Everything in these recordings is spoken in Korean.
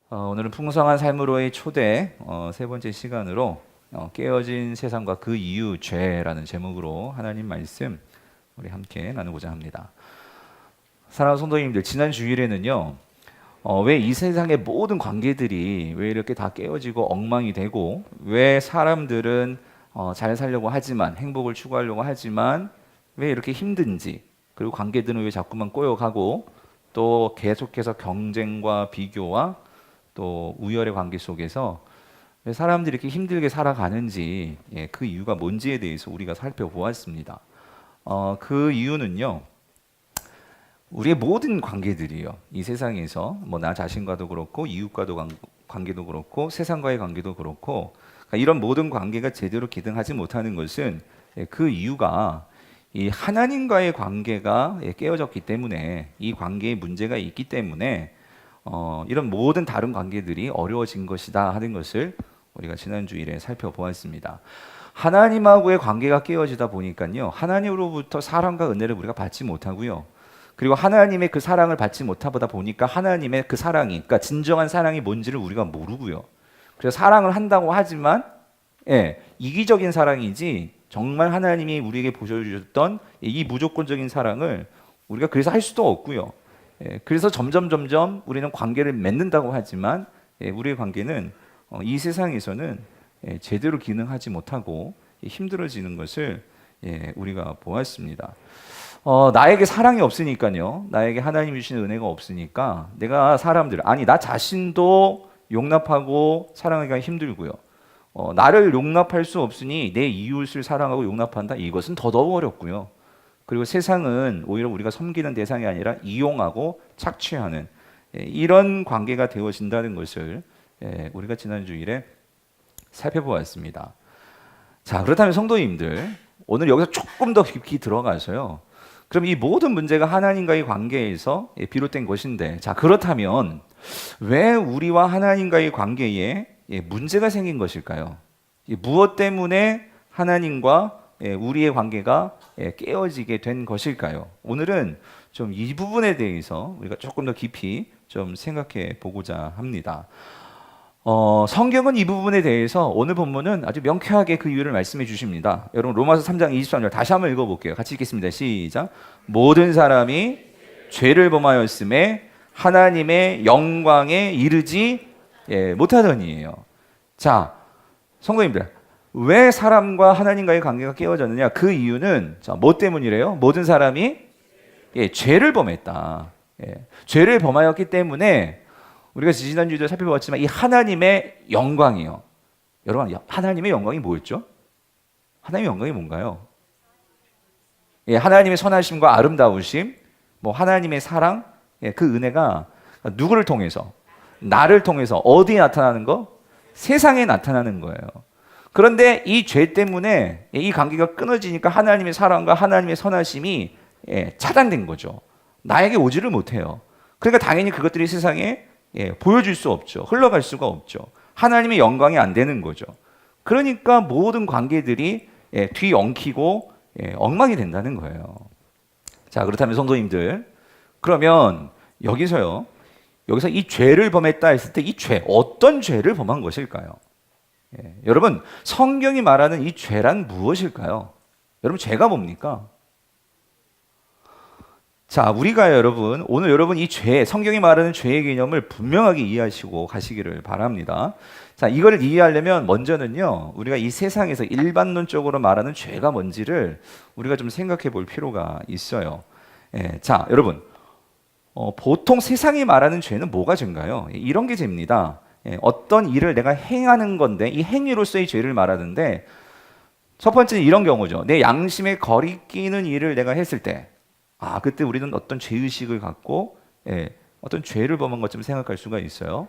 오늘은 풍성한 삶으로의 초대 세 번째 시간으로 깨어진 세상과 그 이유 죄라는 제목으로 하나님 말씀 우리 함께 나누고자 합니다. 사랑하는 성도님들, 지난 주일에는요, 왜 이 세상의 모든 관계들이 왜 이렇게 다 깨어지고 엉망이 되고, 왜 사람들은 잘 살려고 하지만, 행복을 추구하려고 하지만 왜 이렇게 힘든지, 그리고 관계들은 왜 자꾸만 꼬여가고 또 계속해서 경쟁과 비교와 또 우열의 관계 속에서 왜 사람들이 이렇게 힘들게 살아가는지, 그 이유가 뭔지에 대해서 우리가 살펴보았습니다. 그 이유는요, 우리의 모든 관계들이요, 이 세상에서 뭐 나 자신과도 그렇고 이웃과도 관계도 그렇고 세상과의 관계도 그렇고, 그러니까 이런 모든 관계가 제대로 기능하지 못하는 것은 그 이유가 이 하나님과의 관계가 깨어졌기 때문에, 이 관계에 문제가 있기 때문에 이런 모든 다른 관계들이 어려워진 것이다 하는 것을 우리가 지난 주일에 살펴보았습니다. 하나님하고의 관계가 깨어지다 보니까요, 하나님으로부터 사랑과 은혜를 우리가 받지 못하고요, 그리고 하나님의 그 사랑을 받지 못하다 보니까 하나님의 그 사랑이, 그러니까 진정한 사랑이 뭔지를 우리가 모르고요. 그래서 사랑을 한다고 하지만 이기적인 사랑이지 정말 하나님이 우리에게 보여주셨던 이 무조건적인 사랑을 우리가 그래서 할 수도 없고요. 그래서 점점 우리는 관계를 맺는다고 하지만 우리의 관계는 이 세상에서는 제대로 기능하지 못하고 힘들어지는 것을 우리가 보았습니다. 나에게 사랑이 없으니까요, 나에게 하나님이 주시는 은혜가 없으니까 내가 사람들, 아니 나 자신도 용납하고 사랑하기가 힘들고요, 나를 용납할 수 없으니 내 이웃을 사랑하고 용납한다, 이것은 더더욱 어렵고요. 그리고 세상은 오히려 우리가 섬기는 대상이 아니라 이용하고 착취하는 이런 관계가 되어진다는 것을 우리가 지난 주일에 살펴보았습니다. 자, 그렇다면 성도님들, 오늘 여기서 조금 더 깊이 들어가서요, 그럼 이 모든 문제가 하나님과의 관계에서 비롯된 것인데, 자, 그렇다면 왜 우리와 하나님과의 관계에 문제가 생긴 것일까요? 무엇 때문에 하나님과 우리의 관계가 깨어지게 된 것일까요? 오늘은 좀 이 부분에 대해서 우리가 조금 더 깊이 좀 생각해 보고자 합니다. 성경은 이 부분에 대해서 오늘 본문은 아주 명쾌하게 그 이유를 말씀해 주십니다. 여러분, 로마서 3장 23절 다시 한번 읽어볼게요. 같이 읽겠습니다. 시작. 모든 사람이 죄를 범하였음에 하나님의 영광에 이르지 못하더니에요. 자, 성도님들, 왜 사람과 하나님과의 관계가 깨어졌느냐? 그 이유는 뭐 때문이래요? 모든 사람이 죄를 범했다. 죄를 범하였기 때문에, 우리가 지난주에도 살펴봤지만 이 하나님의 영광이요. 여러분, 하나님의 영광이 뭐였죠? 하나님의 영광이 뭔가요? 하나님의 선하심과 아름다우심, 뭐 하나님의 사랑, 그 은혜가 누구를 통해서? 나를 통해서 어디에 나타나는 거? 세상에 나타나는 거예요. 그런데 이 죄 때문에 이 관계가 끊어지니까 하나님의 사랑과 하나님의 선하심이 차단된 거죠. 나에게 오지를 못해요. 그러니까 당연히 그것들이 세상에 보여줄 수 없죠. 흘러갈 수가 없죠. 하나님의 영광이 안 되는 거죠. 그러니까 모든 관계들이 뒤엉키고 엉망이 된다는 거예요. 자, 그렇다면 성도님들, 그러면 여기서 이 죄를 범했다 했을 때 이 죄, 어떤 죄를 범한 것일까요? 여러분, 성경이 말하는 이 죄란 무엇일까요? 여러분, 죄가 뭡니까? 자, 우리가 오늘 여러분 이 죄, 성경이 말하는 죄의 개념을 분명하게 이해하시고 가시기를 바랍니다. 자, 이걸 이해하려면 먼저는요, 우리가 이 세상에서 일반론적으로 말하는 죄가 뭔지를 우리가 좀 생각해 볼 필요가 있어요. 자, 여러분, 보통 세상이 말하는 죄는 뭐가 죄인가요? 이런 게 죄입니다. 어떤 일을 내가 행하는 건데 이 행위로서의 죄를 말하는데, 첫 번째는 이런 경우죠. 내 양심에 거리끼는 일을 내가 했을 때, 그때 우리는 어떤 죄의식을 갖고 어떤 죄를 범한 것처럼 생각할 수가 있어요.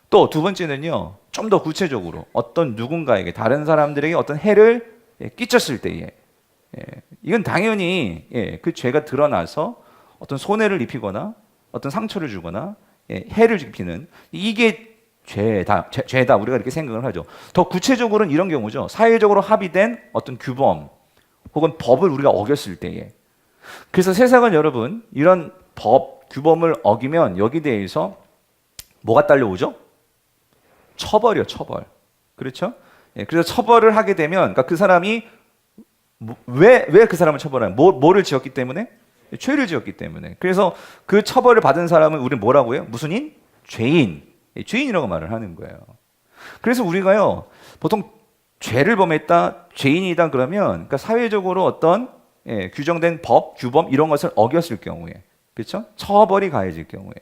또 두 번째는요, 좀 더 구체적으로 어떤 누군가에게, 다른 사람들에게 어떤 해를 끼쳤을 때에, 이건 당연히 그 죄가 드러나서 어떤 손해를 입히거나 어떤 상처를 주거나 해를 입히는, 이게 죄다 우리가 이렇게 생각을 하죠. 더 구체적으로는 이런 경우죠. 사회적으로 합의된 어떤 규범 혹은 법을 우리가 어겼을 때에, 그래서 세상은 여러분 이런 법, 규범을 어기면 여기 대해서 뭐가 딸려오죠? 처벌이요, 처벌. 그렇죠? 예, 그래서 처벌을 하게 되면, 그러니까 그 사람이 왜 그 사람을 처벌하냐? 뭐를 지었기 때문에? 죄를 지었기 때문에. 그래서 그 처벌을 받은 사람은 우리는 뭐라고 해요? 무슨 인? 죄인. 예, 죄인이라고 말을 하는 거예요. 그래서 우리가요, 보통 죄를 범했다, 죄인이다 그러면, 그러니까 사회적으로 어떤 규정된 법, 규범 이런 것을 어겼을 경우에, 그렇죠? 처벌이 가해질 경우에.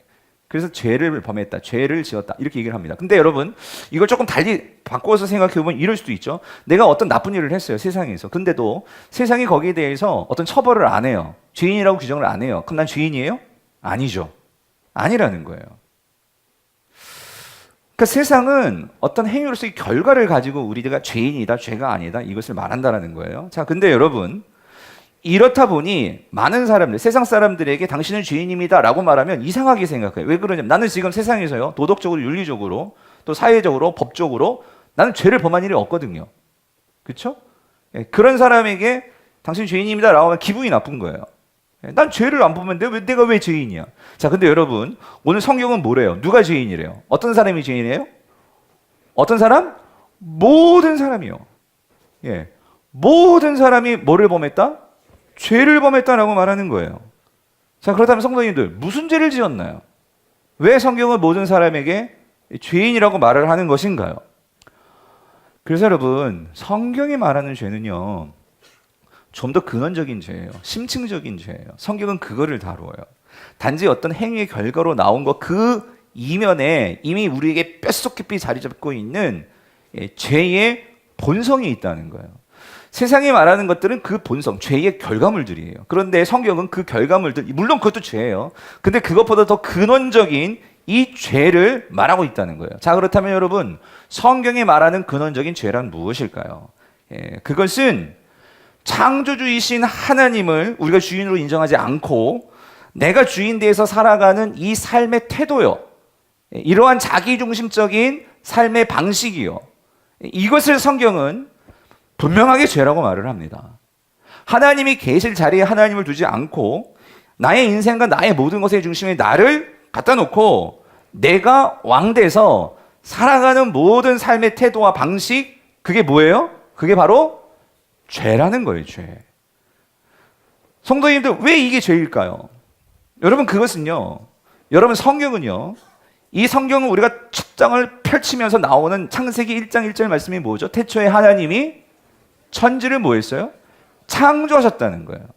그래서 죄를 범했다, 죄를 지었다 이렇게 얘기를 합니다. 근데 여러분 이걸 조금 달리 바꿔서 생각해보면 이럴 수도 있죠. 내가 어떤 나쁜 일을 했어요, 세상에서. 근데도 세상이 거기에 대해서 어떤 처벌을 안 해요. 죄인이라고 규정을 안 해요. 그럼 난 죄인이에요? 아니죠. 아니라는 거예요. 그러니까 세상은 어떤 행위로서의 결과를 가지고 우리가 죄인이다, 죄가 아니다 이것을 말한다라는 거예요. 자, 근데 여러분 이렇다 보니 많은 사람들, 세상 사람들에게 당신은 죄인입니다 라고 말하면 이상하게 생각해요. 왜 그러냐면 나는 지금 세상에서요, 도덕적으로, 윤리적으로, 또 사회적으로, 법적으로 나는 죄를 범한 일이 없거든요. 그렇죠? 그런 사람에게 당신 죄인입니다 라고 하면 기분이 나쁜 거예요. 난 죄를 안 범했는데 내가 왜 죄인이야? 자, 근데 여러분 오늘 성경은 뭐래요? 누가 죄인이래요? 어떤 사람이 죄인이에요? 어떤 사람? 모든 사람이요. 예, 모든 사람이 뭐를 범했다? 죄를 범했다라고 말하는 거예요. 자, 그렇다면 성도님들 무슨 죄를 지었나요? 왜 성경은 모든 사람에게 죄인이라고 말을 하는 것인가요? 그래서 여러분 성경이 말하는 죄는요 좀 더 근원적인 죄예요. 심층적인 죄예요. 성경은 그거를 다루어요. 단지 어떤 행위의 결과로 나온 것 그 이면에 이미 우리에게 뼛속 깊이 자리 잡고 있는 죄의 본성이 있다는 거예요. 세상이 말하는 것들은 그 본성, 죄의 결과물들이에요. 그런데 성경은 그 결과물들, 물론 그것도 죄예요. 근데 그것보다 더 근원적인 이 죄를 말하고 있다는 거예요. 자, 그렇다면 여러분, 성경이 말하는 근원적인 죄란 무엇일까요? 그것은 창조주이신 하나님을 우리가 주인으로 인정하지 않고 내가 주인 되어서 살아가는 이 삶의 태도요. 이러한 자기중심적인 삶의 방식이요. 이것을 성경은 분명하게 죄라고 말을 합니다. 하나님이 계실 자리에 하나님을 두지 않고 나의 인생과 나의 모든 것의 중심에 나를 갖다 놓고 내가 왕돼서 살아가는 모든 삶의 태도와 방식, 그게 뭐예요? 그게 바로 죄라는 거예요, 죄. 성도님들, 왜 이게 죄일까요? 여러분, 그것은요, 여러분 성경은요, 이 성경은 우리가 첫 장을 펼치면서 나오는 창세기 1장 1절 말씀이 뭐죠? 태초에 하나님이 천지를 뭐 했어요? 창조하셨다는 거예요.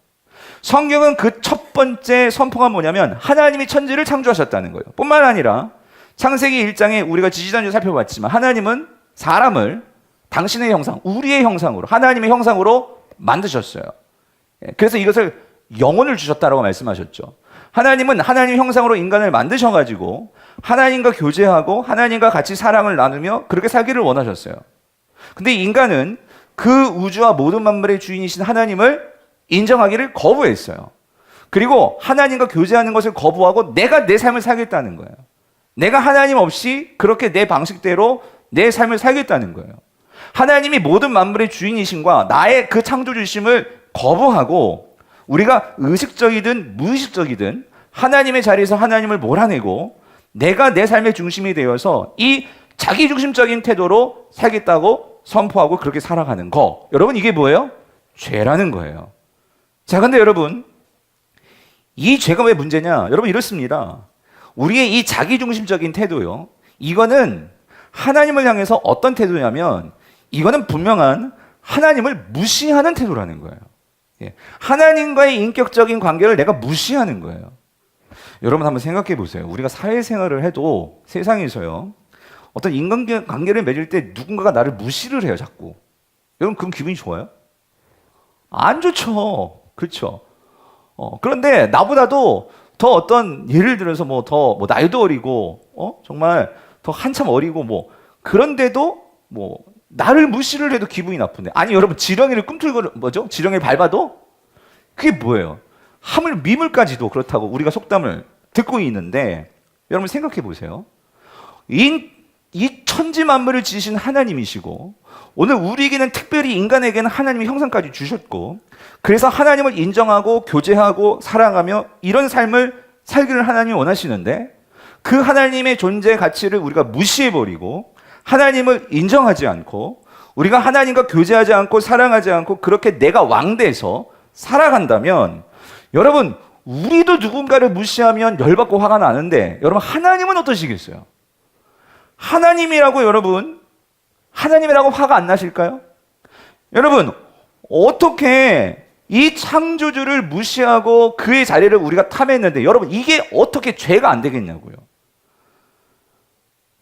성경은 그 첫 번째 선포가 뭐냐면 하나님이 천지를 창조하셨다는 거예요. 뿐만 아니라 창세기 1장에 우리가 지지난주에 살펴봤지만 하나님은 사람을 당신의 형상, 우리의 형상으로, 하나님의 형상으로 만드셨어요. 그래서 이것을 영혼을 주셨다라고 말씀하셨죠. 하나님은 하나님 형상으로 인간을 만드셔가지고 하나님과 교제하고 하나님과 같이 사랑을 나누며 그렇게 살기를 원하셨어요. 근데 인간은 그 우주와 모든 만물의 주인이신 하나님을 인정하기를 거부했어요. 그리고 하나님과 교제하는 것을 거부하고 내가 내 삶을 살겠다는 거예요. 내가 하나님 없이 그렇게 내 방식대로 내 삶을 살겠다는 거예요. 하나님이 모든 만물의 주인이심과 나의 그 창조주심을 거부하고 우리가 의식적이든 무의식적이든 하나님의 자리에서 하나님을 몰아내고 내가 내 삶의 중심이 되어서 이 자기중심적인 태도로 살겠다고 선포하고 그렇게 살아가는 거. 여러분, 이게 뭐예요? 죄라는 거예요. 자, 근데 여러분, 이 죄가 왜 문제냐? 여러분, 이렇습니다. 우리의 이 자기중심적인 태도요, 이거는 하나님을 향해서 어떤 태도냐면 이거는 분명한 하나님을 무시하는 태도라는 거예요. 하나님과의 인격적인 관계를 내가 무시하는 거예요. 여러분 한번 생각해 보세요. 우리가 사회생활을 해도 세상에서요, 어떤 인간관계를 맺을 때 누군가가 나를 무시를 해요, 자꾸. 여러분, 그럼 기분이 좋아요? 안 좋죠. 그렇죠. 그런데 나보다도 더 어떤, 예를 들어서 더 나이도 어리고, 정말 더 한참 어리고 그런데도 나를 무시를 해도 기분이 나쁜데. 아니, 여러분, 지렁이를 지렁이를 밟아도? 그게 뭐예요? 하물 미물까지도 그렇다고 우리가 속담을 듣고 있는데, 여러분 생각해 보세요. 이 천지 만물을 지으신 하나님이시고 오늘 우리에게는 특별히 인간에게는 하나님의 형상까지 주셨고 그래서 하나님을 인정하고 교제하고 사랑하며 이런 삶을 살기를 하나님이 원하시는데 그 하나님의 존재 가치를 우리가 무시해버리고 하나님을 인정하지 않고 우리가 하나님과 교제하지 않고 사랑하지 않고 그렇게 내가 왕돼서 살아간다면 여러분 우리도 누군가를 무시하면 열받고 화가 나는데 여러분 하나님은 어떠시겠어요? 하나님이라고 여러분 하나님이라고 화가 안 나실까요? 여러분 어떻게 이 창조주를 무시하고 그의 자리를 우리가 탐했는데 여러분 이게 어떻게 죄가 안 되겠냐고요.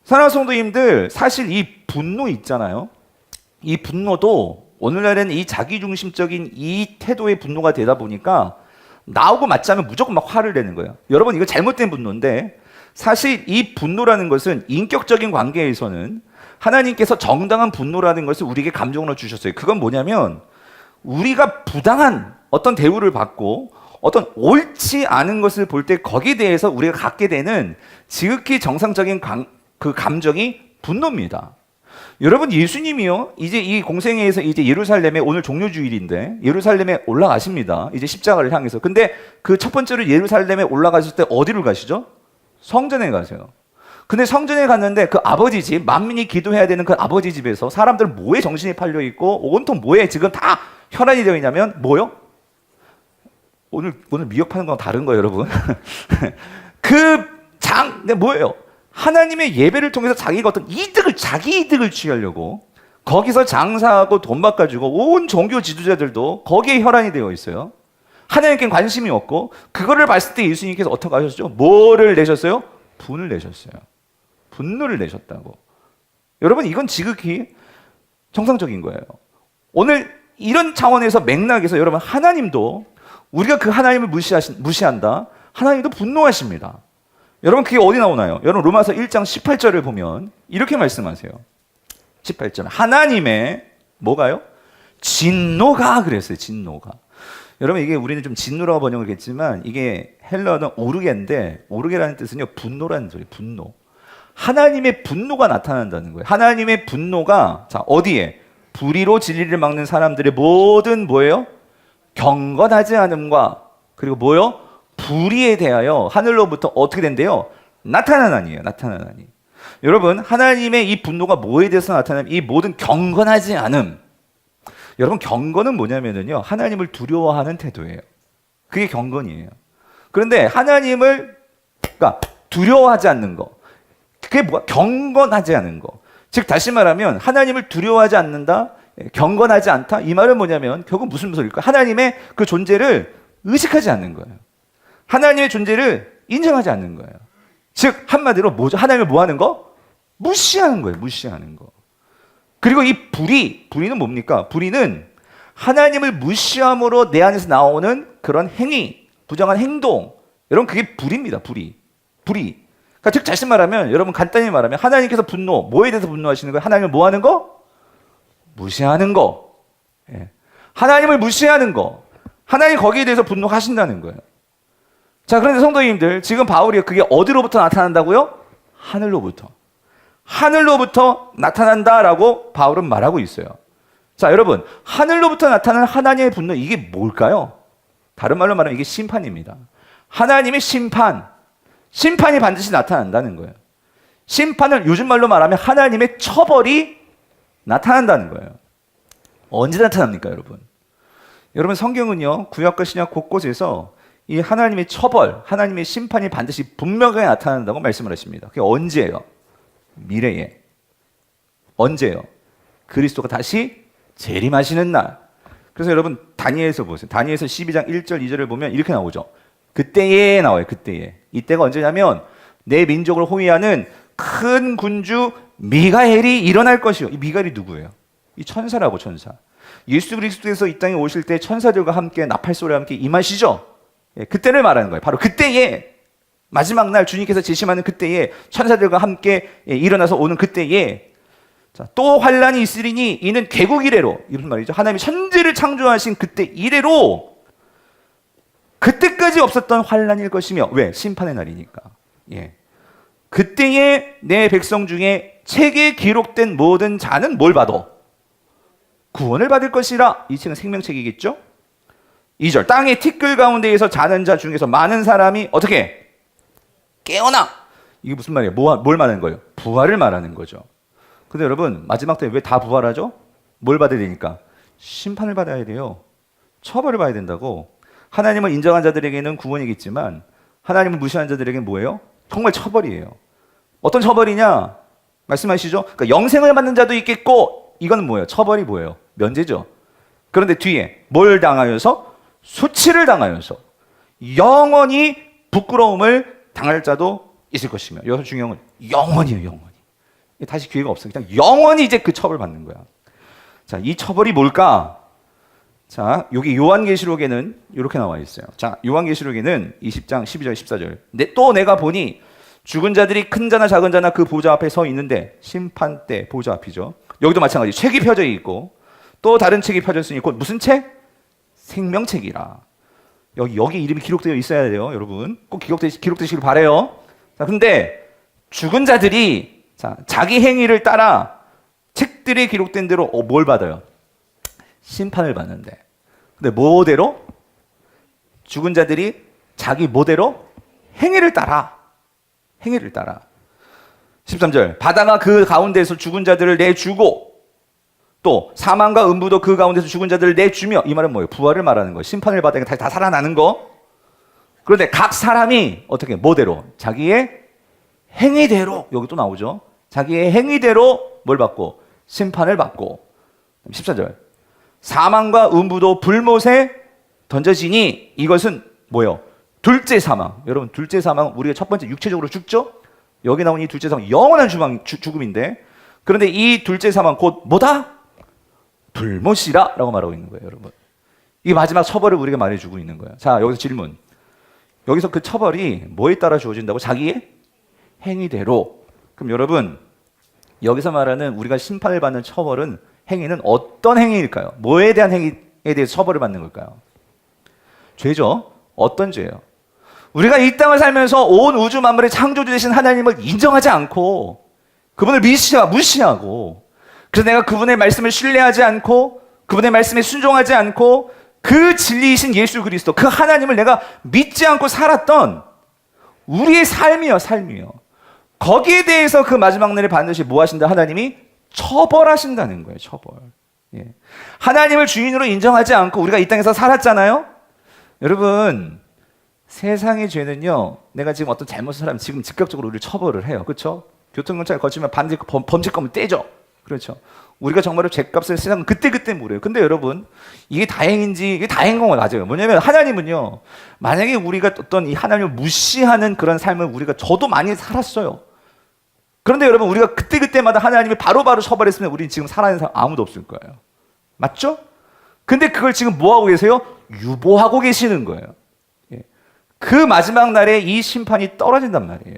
사랑하는 성도님들 사실 이 분노 있잖아요. 이 분노도 오늘날에는 이 자기중심적인 이 태도의 분노가 되다 보니까 나오고 맞지 않으면 무조건 막 화를 내는 거예요. 여러분 이거 잘못된 분노인데 사실 이 분노라는 것은 인격적인 관계에서는 하나님께서 정당한 분노라는 것을 우리에게 감정으로 주셨어요. 그건 뭐냐면 우리가 부당한 어떤 대우를 받고 어떤 옳지 않은 것을 볼 때 거기에 대해서 우리가 갖게 되는 지극히 정상적인 그 감정이 분노입니다. 여러분 예수님이요 이제 이 공생애에서 이제 예루살렘에 오늘 종료주일인데 예루살렘에 올라가십니다. 이제 십자가를 향해서. 근데 그 첫 번째로 예루살렘에 올라가실 때 어디로 가시죠? 성전에 가세요. 근데 성전에 갔는데 그 아버지 집, 만민이 기도해야 되는 그 아버지 집에서 사람들은 뭐에 정신이 팔려 있고 온통 뭐에 지금 다 혈안이 되어 있냐면 뭐요? 오늘 미역 파는 건 다른 거예요, 여러분. 근데 뭐예요? 하나님의 예배를 통해서 자기가 어떤 자기 이득을 취하려고 거기서 장사하고 돈 바꿔주고 온 종교 지도자들도 거기에 혈안이 되어 있어요. 하나님께 관심이 없고 그거를 봤을 때 예수님께서 어떻게 하셨죠? 뭐를 내셨어요? 분을 내셨어요. 분노를 내셨다고. 여러분 이건 지극히 정상적인 거예요. 오늘 이런 차원에서 맥락에서 여러분 하나님도 우리가 그 하나님을 무시한다. 하나님도 분노하십니다. 여러분 그게 어디 나오나요? 여러분 로마서 1장 18절을 보면 이렇게 말씀하세요. 18절 하나님의 뭐가요? 진노가 그랬어요. 진노가. 여러분 이게 우리는 좀 진노라고 번역을 했지만 이게 헬라어는 오르게인데 오르게라는 뜻은요 분노라는 소리. 분노. 하나님의 분노가 나타난다는 거예요. 하나님의 분노가 자 어디에? 불의로 진리를 막는 사람들의 모든 뭐예요? 경건하지 않음과 그리고 뭐요? 불의에 대하여 하늘로부터 어떻게 된대요? 나타나나니에요. 나타나나니. 여러분 하나님의 이 분노가 뭐에 대해서 나타나면 이 모든 경건하지 않음. 여러분 경건은 뭐냐면요 하나님을 두려워하는 태도예요. 그게 경건이에요. 그런데 하나님을 그러니까 두려워하지 않는 거. 그게 뭐야? 경건하지 않은 거. 즉 다시 말하면 하나님을 두려워하지 않는다, 경건하지 않다. 이 말은 뭐냐면 결국 무슨 소리일까? 하나님의 그 존재를 의식하지 않는 거예요. 하나님의 존재를 인정하지 않는 거예요. 즉 한마디로 뭐죠? 하나님을 뭐하는 거? 무시하는 거예요. 무시하는 거. 그리고 이 불의는 뭡니까? 불의는 하나님을 무시함으로 내 안에서 나오는 그런 행위, 부정한 행동. 여러분 그게 불의입니다. 불의. 그러니까 즉 다시 말하면 여러분 간단히 말하면 하나님께서 분노, 뭐에 대해서 분노하시는 거예요? 하나님을 뭐하는 거? 무시하는 거. 예. 하나님을 무시하는 거. 하나님 거기에 대해서 분노하신다는 거예요. 자, 그런데 성도님들 지금 바울이 그게 어디로부터 나타난다고요? 하늘로부터 나타난다라고 바울은 말하고 있어요. 자, 여러분 하늘로부터 나타나는 하나님의 분노 이게 뭘까요? 다른 말로 말하면 이게 심판입니다. 하나님의 심판이 반드시 나타난다는 거예요. 심판을 요즘 말로 말하면 하나님의 처벌이 나타난다는 거예요. 언제 나타납니까, 여러분? 여러분 성경은요 구약과 신약 곳곳에서 이 하나님의 처벌, 하나님의 심판이 반드시 분명하게 나타난다고 말씀을 하십니다. 그게 언제예요? 미래에. 언제예요? 그리스도가 다시 재림하시는 날. 그래서 여러분 다니엘서 보세요. 다니엘서 12장 1절 2절을 보면 이렇게 나오죠. 그때에 나와요. 그때에. 이때가 언제냐면 내 민족을 호위하는 큰 군주 미가엘이 일어날 것이요. 이 미가엘이 누구예요? 이 천사라고 천사. 예수 그리스도께서 이 땅에 오실 때 천사들과 함께 나팔소리와 함께 임하시죠. 예, 그때를 말하는 거예요. 바로 그때에 마지막 날 주님께서 제심하는 그때에 천사들과 함께 일어나서 오는 그때에 자, 또 환란이 있으리니 이는 개국 이래로 이런 말이죠. 하나님이 천지를 창조하신 그때 이래로 그때까지 없었던 환란일 것이며 왜? 심판의 날이니까. 예. 그때에 내 백성 중에 책에 기록된 모든 자는 뭘 받아? 구원을 받을 것이라. 이 책은 생명책이겠죠? 2절 땅의 티끌 가운데에서 자는 자 중에서 많은 사람이 어떻게? 깨어나. 이게 무슨 말이에요? 뭘 말하는 거예요? 부활을 말하는 거죠. 근데 여러분 마지막 때 왜 다 부활하죠? 뭘 받아야 되니까? 심판을 받아야 돼요. 처벌을 받아야 된다고. 하나님을 인정한 자들에게는 구원이겠지만 하나님을 무시한 자들에게는 뭐예요? 정말 처벌이에요. 어떤 처벌이냐? 말씀하시죠? 그러니까 영생을 받는 자도 있겠고, 이건 뭐예요? 처벌이 뭐예요? 면제죠. 그런데 뒤에 뭘 당하여서? 수치를 당하여서 영원히 부끄러움을 당할 자도 있을 것이며, 여기서 중요한 건 영원이에요. 영원히. 다시 기회가 없어요. 그냥 영원히 이제 그 처벌 받는 거야. 자, 이 처벌이 뭘까? 자, 여기 요한계시록에는 이렇게 나와 있어요. 자, 요한계시록에는 20장 12절 14절. 또 내가 보니 죽은 자들이 큰 자나 작은 자나 그 보좌 앞에 서 있는데, 심판 때 보좌 앞이죠. 여기도 마찬가지 책이 펴져 있고 또 다른 책이 펴졌으니 곧 무슨 책? 생명책이라. 여기 이름이 기록되어 있어야 돼요, 여러분. 꼭 기록되시길 바래요. 자, 근데 죽은 자들이 자기 행위를 따라 책들에 기록된 대로 뭘 받아요? 심판을 받는데. 근데 뭐대로? 죽은 자들이 자기 뭐대로? 행위를 따라. 13절. 바다가 그 가운데서 죽은 자들을 내주고 또 사망과 음부도 그 가운데서 죽은 자들을 내주며, 이 말은 뭐예요? 부활을 말하는 거예요. 심판을 받으니까 다시 다 살아나는 거. 그런데 각 사람이 어떻게 뭐대로? 자기의 행위대로. 여기 또 나오죠. 자기의 행위대로 뭘 받고? 심판을 받고. 14절. 사망과 음부도 불못에 던져지니, 이것은 뭐예요? 둘째 사망. 여러분, 둘째 사망, 우리가 첫 번째 육체적으로 죽죠? 여기 나온 이 둘째 사망, 영원한 죽음인데, 그런데 이 둘째 사망 곧 뭐다? 불못이라 라고 말하고 있는 거예요, 여러분. 이 마지막 처벌을 우리가 말해주고 있는 거예요. 자, 여기서 질문. 여기서 그 처벌이 뭐에 따라 주어진다고? 자기의 행위대로. 그럼 여러분, 여기서 말하는 우리가 심판을 받는 처벌은, 행위는 어떤 행위일까요? 뭐에 대한 행위에 대해서 처벌을 받는 걸까요? 죄죠. 어떤 죄요? 우리가 이 땅을 살면서 온 우주 만물의 창조주 되신 하나님을 인정하지 않고 그분을 무시하고, 그래서 내가 그분의 말씀을 신뢰하지 않고 그분의 말씀에 순종하지 않고 그 진리이신 예수 그리스도, 그 하나님을 내가 믿지 않고 살았던 우리의 삶이요. 거기에 대해서 그 마지막 날에 반드시 뭐 하신다? 하나님이 처벌하신다는 거예요. 처벌. 예. 하나님을 주인으로 인정하지 않고 우리가 이 땅에서 살았잖아요. 여러분, 세상의 죄는요, 내가 지금 어떤 잘못을 하면 지금 즉각적으로 우리를 처벌을 해요. 그렇죠? 교통경찰 거치면 반드시 범죄감을 떼죠. 그렇죠? 우리가 정말로 죄값을 세상은 그때 물어요. 근데 여러분, 이게 다행인지, 이게 다행인 건 맞아요. 뭐냐면 하나님은요, 만약에 우리가 어떤 이 하나님을 무시하는 그런 삶을 우리가 저도 많이 살았어요. 그런데 여러분, 우리가 그때마다 하나님이 바로바로 처벌했으면 우리는 지금 살아있는 사람 아무도 없을 거예요. 맞죠? 근데 그걸 지금 뭐하고 계세요? 유보하고 계시는 거예요. 예. 그 마지막 날에 이 심판이 떨어진단 말이에요.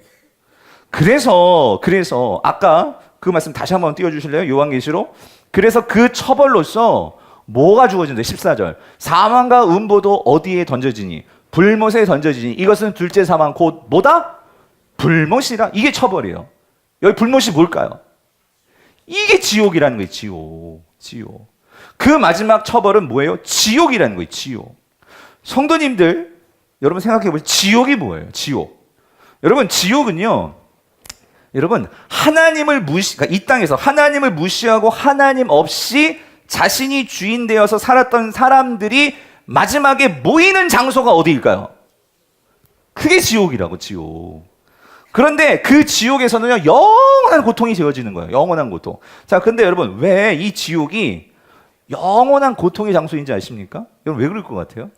그래서 아까 그 말씀 다시 한번 띄워주실래요? 요한계시록. 그래서 그 처벌로서 뭐가 주어진다? 14절. 사망과 음보도 어디에 던져지니? 불못에 던져지니. 이것은 둘째 사망 곧 뭐다? 불못이라. 이게 처벌이에요. 여기 불못이 뭘까요? 이게 지옥이라는 거예요. 지옥. 그 마지막 처벌은 뭐예요? 지옥이라는 거예요. 지옥. 성도님들, 여러분 생각해 보세요. 지옥이 뭐예요? 지옥. 여러분, 지옥은요, 여러분, 그러니까 이 땅에서 하나님을 무시하고 하나님 없이 자신이 주인 되어서 살았던 사람들이 마지막에 모이는 장소가 어디일까요? 그게 지옥이라고, 지옥. 그런데 그 지옥에서는요, 영원한 고통이 지어지는 거예요. 영원한 고통. 자, 근데 여러분, 왜 이 지옥이 영원한 고통의 장소인지 아십니까? 여러분, 왜 그럴 것 같아요?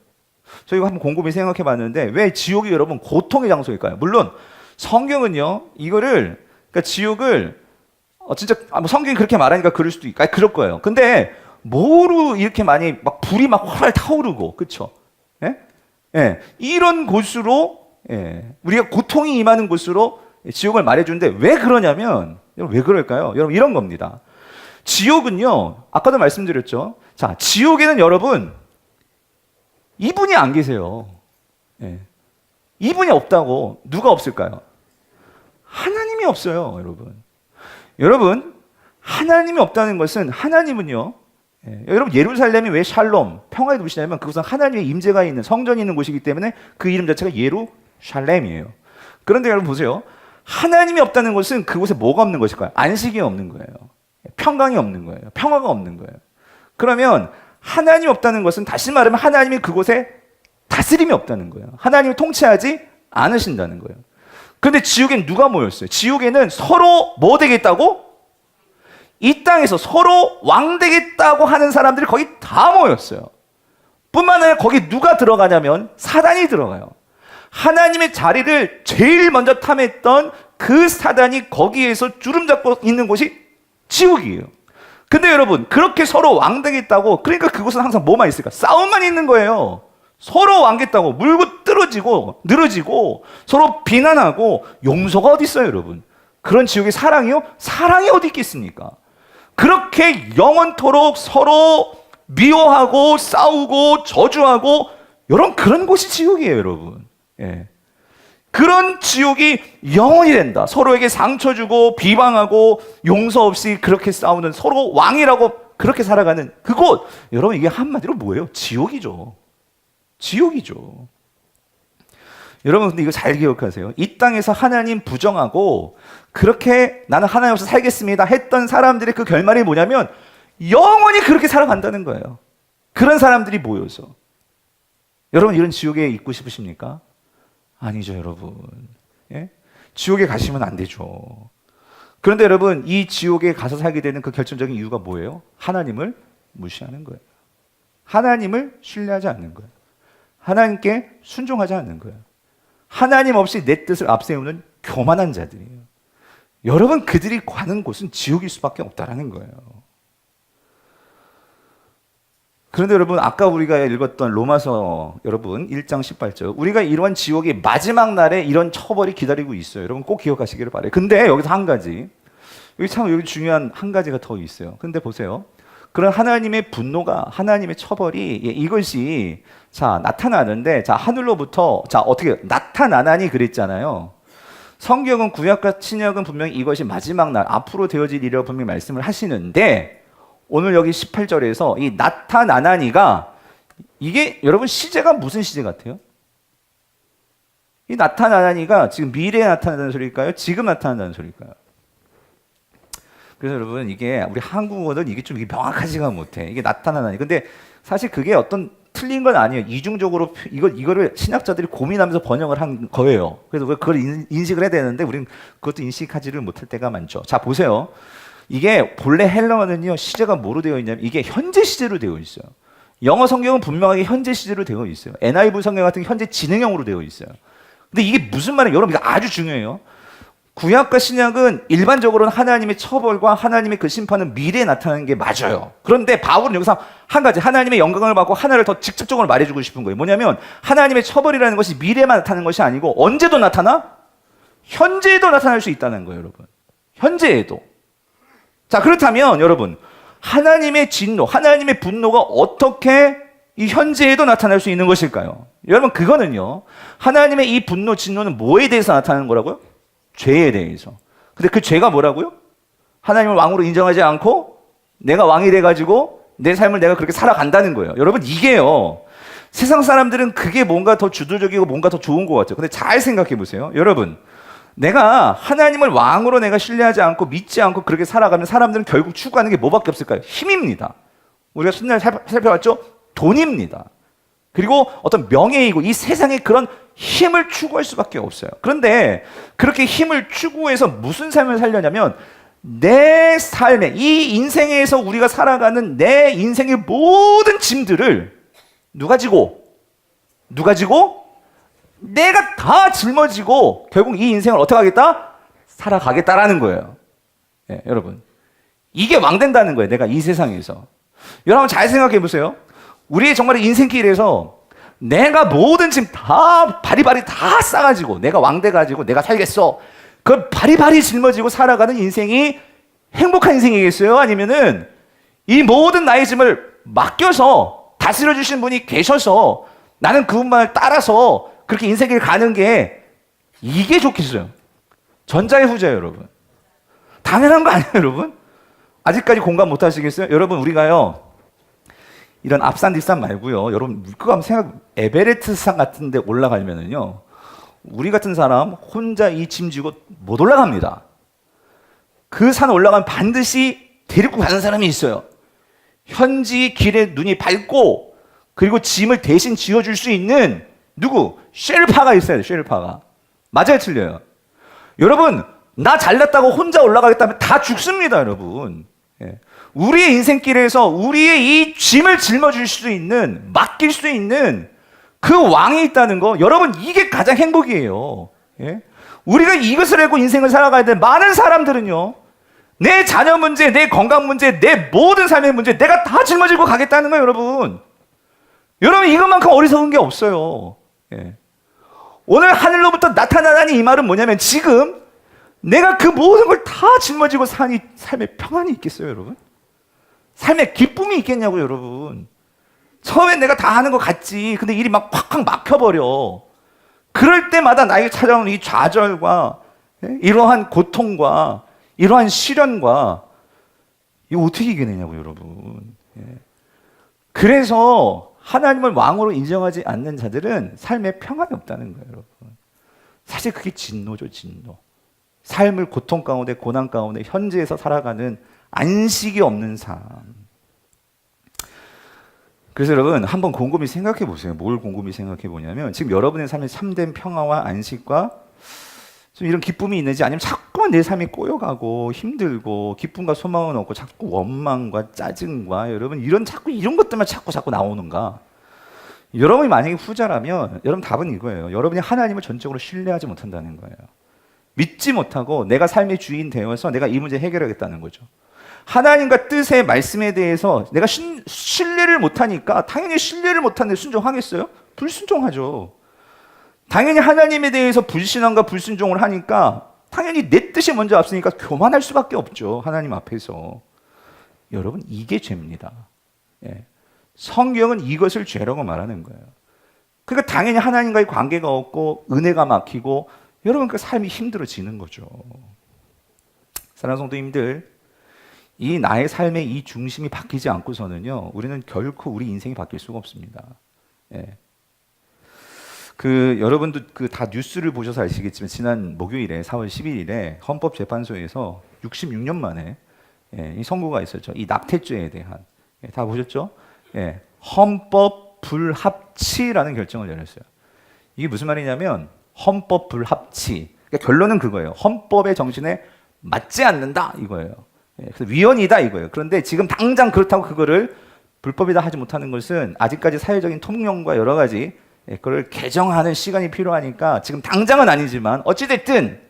저희가 한번 곰곰이 생각해 봤는데, 왜 지옥이 여러분 고통의 장소일까요? 물론, 성경은요, 그러니까 지옥을, 진짜, 뭐 성경이 그렇게 말하니까 그럴 수도 있고, 그럴 거예요. 근데, 뭐로 이렇게 많이 막 불이 막 활 타오르고, 그쵸? 예? 예. 이런 곳으로, 예. 우리가 고통이 임하는 곳으로 지옥을 말해주는데, 왜 그러냐면, 여러분, 왜 그럴까요? 여러분, 이런 겁니다. 지옥은요, 아까도 말씀드렸죠. 자, 지옥에는 여러분, 이분이 안 계세요. 예. 이분이 없다고. 누가 없을까요? 하나님이 없어요, 여러분. 여러분, 하나님이 없다는 것은, 하나님은요, 여러분, 예루살렘이 왜 샬롬, 평화의 도시냐면 그것은 하나님의 임재가 있는 성전이 있는 곳이기 때문에 그 이름 자체가 예루샬렘이에요. 그런데 여러분 보세요. 하나님이 없다는 것은 그곳에 뭐가 없는 것일까요? 안식이 없는 거예요. 평강이 없는 거예요. 평화가 없는 거예요. 그러면 하나님이 없다는 것은 다시 말하면 하나님이 그곳에 다스림이 없다는 거예요. 하나님이 통치하지 않으신다는 거예요. 그런데 지옥엔 누가 모였어요? 지옥에는 서로 뭐 되겠다고? 이 땅에서 서로 왕 되겠다고 하는 사람들이 거의 다 모였어요. 뿐만 아니라 거기 누가 들어가냐면 사단이 들어가요. 하나님의 자리를 제일 먼저 탐했던 그 사단이 거기에서 주름 잡고 있는 곳이 지옥이에요. 근데 여러분, 그렇게 서로 왕 되겠다고, 그러니까 그곳은 항상 뭐만 있을까? 싸움만 있는 거예요. 서로 왕겠다고 물고 뜯어지고 늘어지고 서로 비난하고, 용서가 어디 있어요, 여러분? 그런 지옥의 사랑이요? 사랑이 어디 있겠습니까? 그렇게 영원토록 서로 미워하고 싸우고 저주하고, 여러분, 그런 곳이 지옥이에요, 여러분. 예. 그런 지옥이 영원히 된다. 서로에게 상처 주고 비방하고 용서 없이 그렇게 싸우는, 서로 왕이라고 그렇게 살아가는 그곳, 여러분, 이게 한마디로 뭐예요? 지옥이죠. 지옥이죠. 여러분, 근데 이거 잘 기억하세요. 이 땅에서 하나님 부정하고 그렇게 나는 하나님 없이 살겠습니다 했던 사람들의 그 결말이 뭐냐면 영원히 그렇게 살아간다는 거예요. 그런 사람들이 모여서. 여러분, 이런 지옥에 있고 싶으십니까? 아니죠, 여러분. 예? 지옥에 가시면 안 되죠. 그런데 여러분, 이 지옥에 가서 살게 되는 그 결정적인 이유가 뭐예요? 하나님을 무시하는 거예요. 하나님을 신뢰하지 않는 거예요. 하나님께 순종하지 않는 거예요. 하나님 없이 내 뜻을 앞세우는 교만한 자들이에요. 여러분, 그들이 가는 곳은 지옥일 수밖에 없다라는 거예요. 그런데 여러분, 아까 우리가 읽었던 로마서 여러분 1장 18절, 우리가 이러한 지옥의 마지막 날에 이런 처벌이 기다리고 있어요. 여러분 꼭 기억하시기를 바라요. 근데 여기서 한 가지, 여기 중요한 한 가지가 더 있어요. 근데 보세요. 그런 하나님의 분노가, 하나님의 처벌이, 이것이 자 나타나는데, 자 하늘로부터 자 어떻게 나타나나니 그랬잖아요. 성경은 구약과 신약은 분명히 이것이 마지막 날 앞으로 되어질 일이라고 분명히 말씀을 하시는데, 오늘 여기 18절에서 이 나타나나니가, 이게 여러분 시제가 무슨 시제 같아요? 이 나타나나니가 지금 미래에 나타난다는 소리일까요? 지금 나타난다는 소리일까요? 그래서 여러분, 이게 우리 한국어는 이게 좀 명확하지가 못해. 이게 나타나나니. 근데 사실 그게 어떤 틀린 건 아니에요. 이중적으로 이거를 신학자들이 고민하면서 번역을 한 거예요. 그래서 그걸 인식을 해야 되는데 우리는 그것도 인식하지를 못할 때가 많죠. 자, 보세요. 이게 본래 헬라어는요, 시제가 뭐로 되어 있냐면 이게 현재 시제로 되어 있어요. 영어 성경은 분명하게 현재 시제로 되어 있어요. NIV 성경 같은 게 현재 진행형으로 되어 있어요. 근데 이게 무슨 말이에요? 여러분, 이거 아주 중요해요. 구약과 신약은 일반적으로는 하나님의 처벌과 하나님의 그 심판은 미래에 나타나는 게 맞아요. 그런데 바울은 여기서 한 가지, 하나님의 영광을 받고 하나를 더 직접적으로 말해주고 싶은 거예요. 뭐냐면 하나님의 처벌이라는 것이 미래에만 나타나는 것이 아니고 언제도 나타나? 현재에도 나타날 수 있다는 거예요, 여러분. 현재에도. 자, 그렇다면 여러분, 하나님의 진노, 하나님의 분노가 어떻게 이 현재에도 나타날 수 있는 것일까요? 여러분, 그거는요, 하나님의 이 분노, 진노는 뭐에 대해서 나타나는 거라고요? 죄에 대해서. 근데 그 죄가 뭐라고요? 하나님을 왕으로 인정하지 않고 내가 왕이 돼가지고 내 삶을 내가 그렇게 살아간다는 거예요. 여러분, 이게요, 세상 사람들은 그게 뭔가 더 주도적이고 뭔가 더 좋은 것 같죠. 근데 잘 생각해 보세요. 여러분, 내가 하나님을 왕으로 내가 신뢰하지 않고 믿지 않고 그렇게 살아가면 사람들은 결국 추구하는 게 뭐밖에 없을까요? 힘입니다. 우리가 순날 살펴봤죠? 돈입니다. 그리고 어떤 명예이고 이 세상에 그런 힘을 추구할 수밖에 없어요. 그런데 그렇게 힘을 추구해서 무슨 삶을 살려냐면 내 삶에, 이 인생에서 우리가 살아가는 내 인생의 모든 짐들을 누가 지고 내가 다 짊어지고 결국 이 인생을 어떻게 하겠다? 살아가겠다라는 거예요. 예, 여러분, 이게 왕 된다는 거예요. 내가 이 세상에서. 여러분, 잘 생각해 보세요. 우리의 정말 인생길에서 내가 모든 짐 다 바리바리 다 싸가지고 내가 왕 돼가지고 내가 살겠어, 그걸 바리바리 짊어지고 살아가는 인생이 행복한 인생이겠어요? 아니면은 이 모든 나의 짐을 맡겨서 다스려 주신 분이 계셔서 나는 그분만을 따라서 그렇게 인생을 가는 게 이게 좋겠어요? 전자의 후자예요, 여러분. 당연한 거 아니에요, 여러분? 아직까지 공감 못 하시겠어요? 여러분, 우리가요, 이런 앞산 뒷산 말고요, 여러분 그거 한번 생각, 에베레스트산 같은 데 올라가면은요, 우리 같은 사람 혼자 이 짐 지고 못 올라갑니다. 그 산 올라가면 반드시 데리고 가는 사람이 있어요. 현지 길에 눈이 밝고 그리고 짐을 대신 지어줄 수 있는 누구? 쉘파가 있어야 돼. 쉘파가. 맞아요, 틀려요? 여러분, 나 잘났다고 혼자 올라가겠다면 다 죽습니다, 여러분. 예. 우리의 인생길에서 우리의 이 짐을 짊어질 수 있는, 맡길 수 있는 그 왕이 있다는 거, 여러분, 이게 가장 행복이에요. 예? 우리가 이것을 알고 인생을 살아가야 돼. 많은 사람들은요, 내 자녀 문제, 내 건강 문제, 내 모든 삶의 문제, 내가 다 짊어지고 가겠다는 거예요, 여러분. 여러분, 이것만큼 어리석은 게 없어요. 예. 오늘 하늘로부터 나타나다니 이 말은 뭐냐면 지금 내가 그 모든 걸 다 짊어지고 사니 삶에 평안이 있겠어요, 여러분? 삶에 기쁨이 있겠냐고요, 여러분? 처음엔 내가 다 하는 것 같지. 근데 일이 막 콱콱 막혀버려. 그럴 때마다 나에게 찾아오는 이 좌절과 이러한 고통과 이러한 시련과 이거 어떻게 이겨내냐고요, 여러분? 그래서 하나님을 왕으로 인정하지 않는 자들은 삶에 평안이 없다는 거예요, 여러분. 사실 그게 진노죠, 진노. 삶을 고통 가운데, 고난 가운데, 현재에서 살아가는 안식이 없는 삶. 그래서 여러분, 한번 곰곰이 생각해 보세요. 뭘 곰곰이 생각해 보냐면, 지금 여러분의 삶에 참된 평화와 안식과 좀 이런 기쁨이 있는지, 아니면 자꾸만 내 삶이 꼬여가고 힘들고 기쁨과 소망은 없고 자꾸 원망과 짜증과 여러분 이런 자꾸 이런 것들만 자꾸 나오는가? 여러분이 만약에 후자라면 여러분 답은 이거예요. 여러분이 하나님을 전적으로 신뢰하지 못한다는 거예요. 믿지 못하고 내가 삶의 주인 되어서 내가 이 문제 해결하겠다는 거죠. 하나님과 뜻의 말씀에 대해서 내가 신뢰를 못하니까 당연히 신뢰를 못하는데 순종하겠어요? 불순종하죠. 당연히 하나님에 대해서 불신앙과 불순종을 하니까 당연히 내 뜻이 먼저 앞서니까 교만할 수밖에 없죠. 하나님 앞에서. 여러분, 이게 죄입니다. 예. 성경은 이것을 죄라고 말하는 거예요. 그러니까 당연히 하나님과의 관계가 없고 은혜가 막히고 여러분 그 삶이 힘들어지는 거죠. 사랑하는 성도님들, 이 나의 삶의 이 중심이 바뀌지 않고서는요, 우리는 결코 우리 인생이 바뀔 수가 없습니다. 예. 여러분도 다 뉴스를 보셔서 아시겠지만 지난 목요일에 4월 11일에 헌법재판소에서 66년 만에 이 선고가 있었죠. 이 낙태죄에 대한. 다 보셨죠? 헌법 불합치라는 결정을 내렸어요. 이게 무슨 말이냐면 헌법 불합치. 그러니까 결론은 그거예요. 헌법의 정신에 맞지 않는다 이거예요. 그래서 위헌이다 이거예요. 그런데 지금 당장 그렇다고 그거를 불법이다 하지 못하는 것은 아직까지 사회적인 통념과 여러 가지 그걸 개정하는 시간이 필요하니까 지금 당장은 아니지만 어찌됐든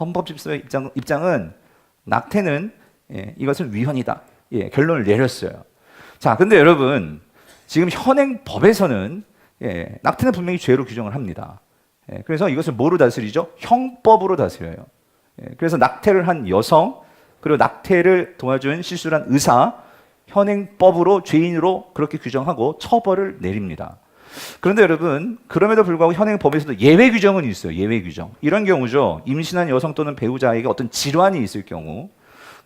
헌법집소의 입장은 낙태는 이것은 위헌이다. 결론을 내렸어요. 자, 근데 여러분 지금 현행 법에서는 낙태는 분명히 죄로 규정을 합니다. 그래서 이것을 뭐로 다스리죠? 형법으로 다스려요. 그래서 낙태를 한 여성 그리고 낙태를 도와준 시술한 의사 현행법으로 죄인으로 그렇게 규정하고 처벌을 내립니다. 그런데 여러분 그럼에도 불구하고 현행법에서도 예외 규정은 있어요. 예외 규정. 이런 경우죠. 임신한 여성 또는 배우자에게 어떤 질환이 있을 경우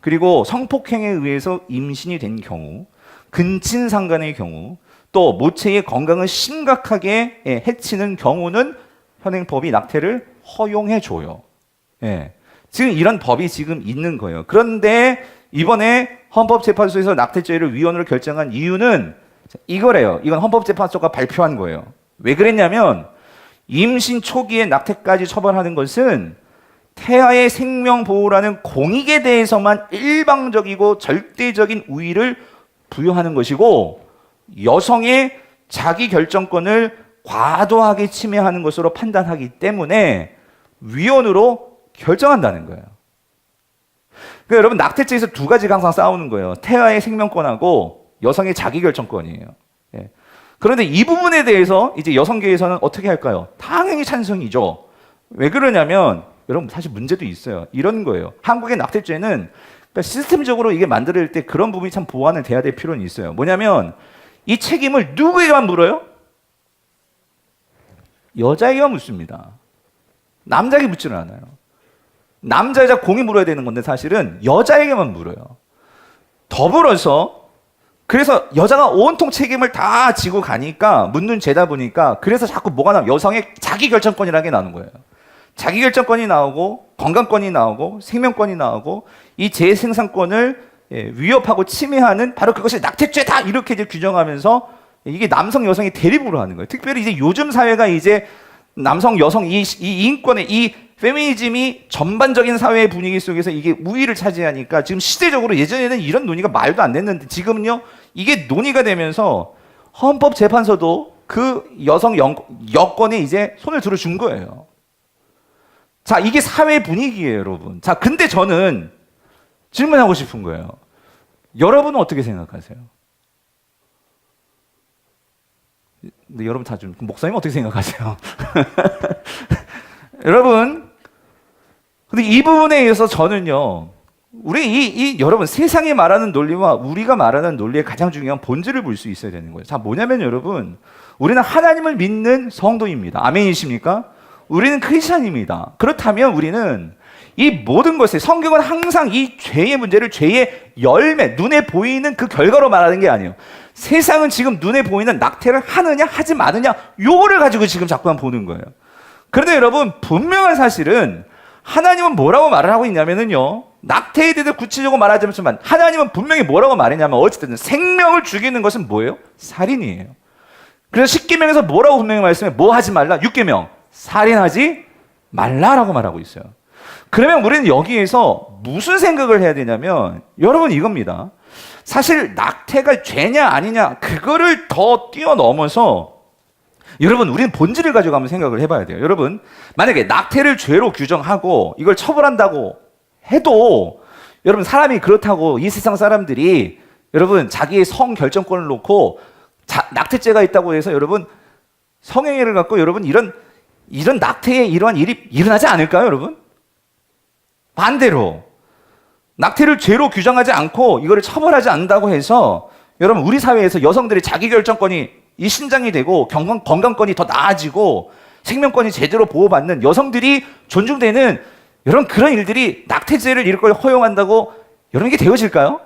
그리고 성폭행에 의해서 임신이 된 경우 근친상간의 경우 또 모체의 건강을 심각하게 해치는 경우는 현행법이 낙태를 허용해 줘요. 지금 이런 법이 지금 있는 거예요. 그런데 이번에 헌법재판소에서 낙태죄를 위헌으로 결정한 이유는 이거래요. 이건 헌법재판소가 발표한 거예요. 왜 그랬냐면 임신 초기에 낙태까지 처벌하는 것은 태아의 생명보호라는 공익에 대해서만 일방적이고 절대적인 우위를 부여하는 것이고 여성의 자기결정권을 과도하게 침해하는 것으로 판단하기 때문에 위헌으로 결정한다는 거예요. 그러니까 여러분 낙태죄에서 두 가지가 항상 싸우는 거예요. 태아의 생명권하고 여성의 자기결정권이에요. 그런데 이 부분에 대해서 이제 여성계에서는 어떻게 할까요? 당연히 찬성이죠. 왜 그러냐면 여러분 사실 문제도 있어요. 이런 거예요. 한국의 낙태죄는 그러니까 시스템적으로 이게 만들 때 그런 부분이 참 보완을 돼야 될 필요는 있어요. 뭐냐면 이 책임을 누구에게만 물어요? 여자에게만 묻습니다. 남자에게 묻지는 않아요. 남자 여자 공이 물어야 되는 건데 사실은 여자에게만 물어요. 더불어서 그래서 여자가 온통 책임을 다 지고 가니까 묻는 죄다 보니까 그래서 자꾸 뭐가 나와요? 여성의 자기결정권이라는 게 나오는 거예요. 자기결정권이 나오고 건강권이 나오고 생명권이 나오고 이 재생산권을 위협하고 침해하는 바로 그것이 낙태죄다 이렇게 이제 규정하면서 이게 남성 여성이 대립으로 하는 거예요. 특별히 이제 요즘 사회가 이제 남성 여성 이 인권의 이 페미니즘이 전반적인 사회의 분위기 속에서 이게 우위를 차지하니까 지금 시대적으로 예전에는 이런 논의가 말도 안 됐는데 지금은요 이게 논의가 되면서 헌법재판소도 그 여성 여권에 이제 손을 들어준 거예요. 자, 이게 사회 분위기예요, 여러분. 자, 근데 저는 질문하고 싶은 거예요. 여러분은 어떻게 생각하세요? 근데 여러분 다 좀, 목사님 어떻게 생각하세요? 여러분, 근데 이 부분에 의해서 저는요, 우리 여러분, 세상이 말하는 논리와 우리가 말하는 논리의 가장 중요한 본질을 볼 수 있어야 되는 거예요. 자, 뭐냐면 여러분, 우리는 하나님을 믿는 성도입니다. 아멘이십니까? 우리는 크리스찬입니다. 그렇다면 우리는 이 모든 것에 성경은 항상 이 죄의 문제를 죄의 열매, 눈에 보이는 그 결과로 말하는 게 아니에요. 세상은 지금 눈에 보이는 낙태를 하느냐 하지 마느냐 요거를 가지고 지금 자꾸만 보는 거예요. 그런데 여러분 분명한 사실은 하나님은 뭐라고 말을 하고 있냐면요. 낙태에 대해서 구체적으로 말하자면 하나님은 분명히 뭐라고 말했냐면 어쨌든 생명을 죽이는 것은 뭐예요? 살인이에요. 그래서 10계명에서 뭐라고 분명히 말씀해? 뭐 하지 말라? 6계명 살인하지 말라라고 말하고 있어요. 그러면 우리는 여기에서 무슨 생각을 해야 되냐면 여러분 이겁니다. 사실 낙태가 죄냐 아니냐 그거를 더 뛰어넘어서 여러분 우리는 본질을 가지고 한번 생각을 해봐야 돼요. 여러분 만약에 낙태를 죄로 규정하고 이걸 처벌한다고 해도 여러분 사람이 그렇다고 이 세상 사람들이 여러분 자기의 성 결정권을 놓고 낙태죄가 있다고 해서 여러분 성행위를 갖고 여러분 이런 낙태의 이러한 일이 일어나지 않을까요, 여러분? 반대로 낙태를 죄로 규정하지 않고 이거를 처벌하지 않는다고 해서 여러분 우리 사회에서 여성들의 자기결정권이 이 신장이 되고 건강권이 더 나아지고 생명권이 제대로 보호받는 여성들이 존중되는 여러분 그런 일들이 낙태죄를 이걸 허용한다고 여러분 이게 되어질까요?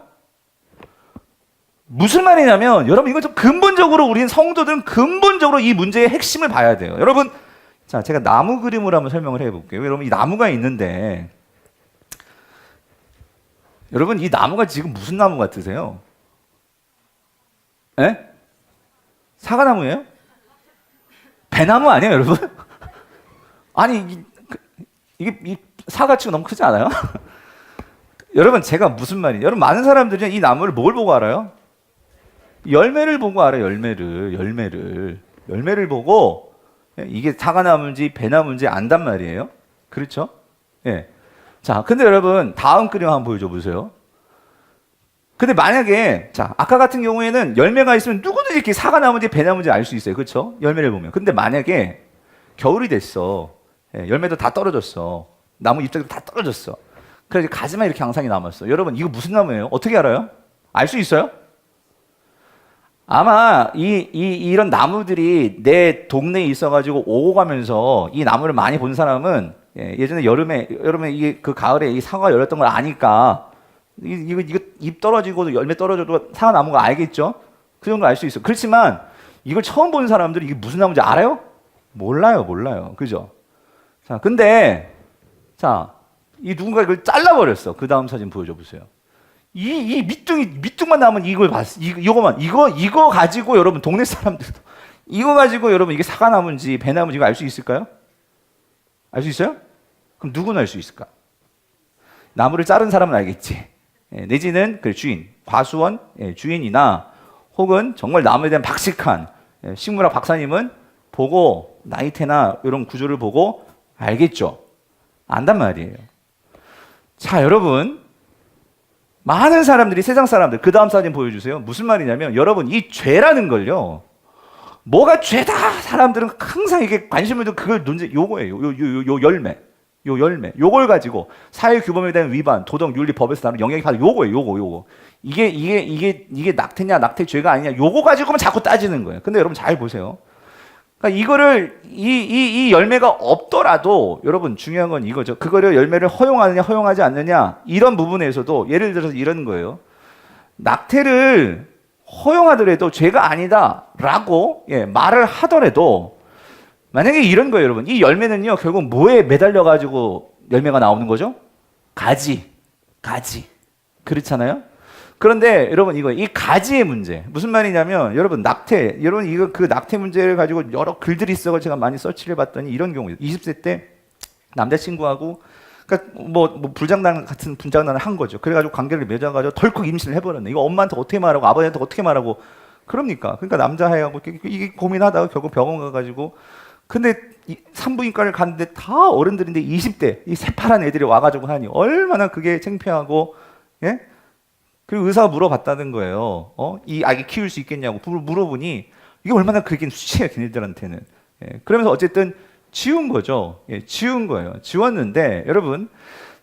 무슨 말이냐면 여러분 이건 좀 근본적으로 우리는 성도들은 근본적으로 이 문제의 핵심을 봐야 돼요. 여러분 자 제가 나무 그림으로 한번 설명을 해볼게요. 여러분 이 나무가 있는데 여러분 이 나무가 지금 무슨 나무 같으세요? 에? 사과나무예요? 배나무 아니에요, 여러분? 아니 이게 사과치고 너무 크지 않아요? 여러분 제가 무슨 말이에요? 여러분 많은 사람들이 이 나무를 뭘 보고 알아요? 열매를 보고 알아요. 열매를 보고 이게 사과나무인지 배나무인지 안단 말이에요. 그렇죠? 예. 자, 근데 여러분 다음 그림 한번 보여줘 보세요. 근데 만약에 자 아까 같은 경우에는 열매가 있으면 누구든지 이렇게 사과나무인지 배나무인지 알 수 있어요. 그렇죠? 열매를 보면. 근데 만약에 겨울이 됐어. 예, 열매도 다 떨어졌어. 나무 잎사귀도 다 떨어졌어. 그래서 가지만 이렇게 앙상이 남았어. 여러분 이거 무슨 나무예요? 어떻게 알아요? 알 수 있어요? 아마 이런 나무들이 내 동네에 있어가지고 오고 가면서 이 나무를 많이 본 사람은 예전에 여름에 이게 그 가을에 이 사과가 열렸던 걸 아니까 이거 잎 떨어지고 열매 떨어져도 사과 나무가 알겠죠? 그 정도 알 수 있어. 그렇지만 이걸 처음 본 사람들이 이게 무슨 나무인지 알아요? 몰라요. 그죠? 자, 근데 자, 이 누군가 이걸 잘라버렸어. 그 다음 사진 보여줘 보세요. 이 밑둥만 남은 이걸 봤어. 이거 가지고 여러분 동네 사람들도 이거 가지고 여러분 이게 사과나무인지 배나무인지 이거 알 수 있을까요? 알 수 있어요? 그럼 누구는 알 수 있을까? 나무를 자른 사람은 알겠지. 내지는 그 주인, 과수원 주인이나 혹은 정말 나무에 대한 박식한 식물학 박사님은 보고 나이테나 이런 구조를 보고 알겠죠. 안단 말이에요. 자, 여러분 많은 사람들이 세상 사람들 그 다음 사진 보여주세요. 무슨 말이냐면 여러분 이 죄라는 걸요. 뭐가 죄다 사람들은 항상 이게 관심을 두고 그걸 요거예요. 요 열매. 요걸 가지고 사회 규범에 대한 위반, 도덕, 윤리, 법에서 다루는 영역이 바로 요거예요. 요거. 이게 낙태냐, 낙태죄가 아니냐. 요거 가지고만 자꾸 따지는 거예요. 근데 여러분 잘 보세요. 그러니까 이거를 이 열매가 없더라도 여러분 중요한 건 이거죠. 그거를 열매를 허용하느냐, 허용하지 않느냐 이런 부분에서도 예를 들어서 이런 거예요. 낙태를 허용하더라도 죄가 아니다라고 말을 하더라도 만약에 이런 거예요, 여러분. 이 열매는요, 결국 뭐에 매달려가지고 열매가 나오는 거죠? 가지. 그렇잖아요? 그런데 여러분 이 가지의 문제 무슨 말이냐면 여러분 낙태 여러분 이거 그 낙태 문제를 가지고 여러 글들이 있어서 제가 많이 서치를 봤더니 이런 경우 20세 때 남자친구하고 그러니까 뭐 불장난 같은 분장난을 한 거죠. 그래가지고 관계를 맺어가지고 덜컥 임신을 해버렸네. 이거 엄마한테 어떻게 말하고 아버지한테 어떻게 말하고 그럽니까? 그러니까 남자애하고 이게 고민하다가 결국 병원 가가지고 근데 산부인과를 갔는데 다 어른들인데 20대 이 새파란 애들이 와가지고 하니 얼마나 그게 창피하고 예? 그리고 의사가 물어봤다는 거예요. 이 아기 키울 수 있겠냐고 물어보니 이게 얼마나 그렇게 수치해요, 걔네들한테는. 예, 그러면서 어쨌든 지운 거죠. 예, 지운 거예요. 지웠는데 여러분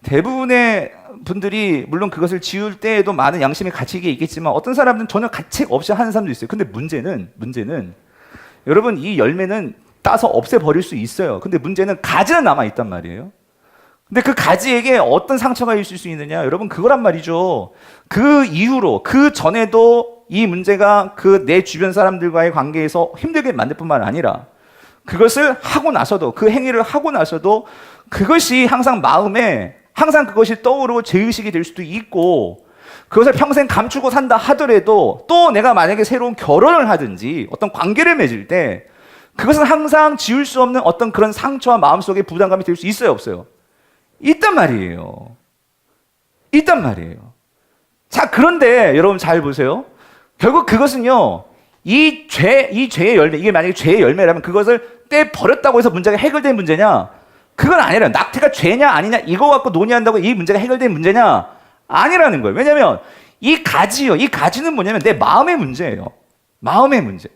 대부분의 분들이 물론 그것을 지울 때에도 많은 양심의 가책이 있겠지만 어떤 사람들은 전혀 가책 없이 하는 사람도 있어요. 근데 문제는 여러분 이 열매는 따서 없애버릴 수 있어요. 근데 문제는 가지는 남아있단 말이에요. 근데 그 가지에게 어떤 상처가 있을 수 있느냐? 여러분 그거란 말이죠. 그 이후로 그 전에도 이 문제가 그 내 주변 사람들과의 관계에서 힘들게 만들 뿐만 아니라 그것을 하고 나서도 그 행위를 하고 나서도 그것이 항상 마음에 항상 그것이 떠오르고 죄의식이 될 수도 있고 그것을 평생 감추고 산다 하더라도 또 내가 만약에 새로운 결혼을 하든지 어떤 관계를 맺을 때 그것은 항상 지울 수 없는 어떤 그런 상처와 마음속에 부담감이 될 수 있어요, 없어요? 있단 말이에요. 있단 말이에요. 자, 그런데 여러분 잘 보세요. 결국 그것은요, 이 죄의 열매, 이게 만약에 죄의 열매라면 그것을 떼버렸다고 해서 문제가 해결된 문제냐? 그건 아니라 낙태가 죄냐 아니냐 이거 갖고 논의한다고 이 문제가 해결된 문제냐? 아니라는 거예요. 왜냐하면 이 가지는 뭐냐면 내 마음의 문제예요. 마음의 문제.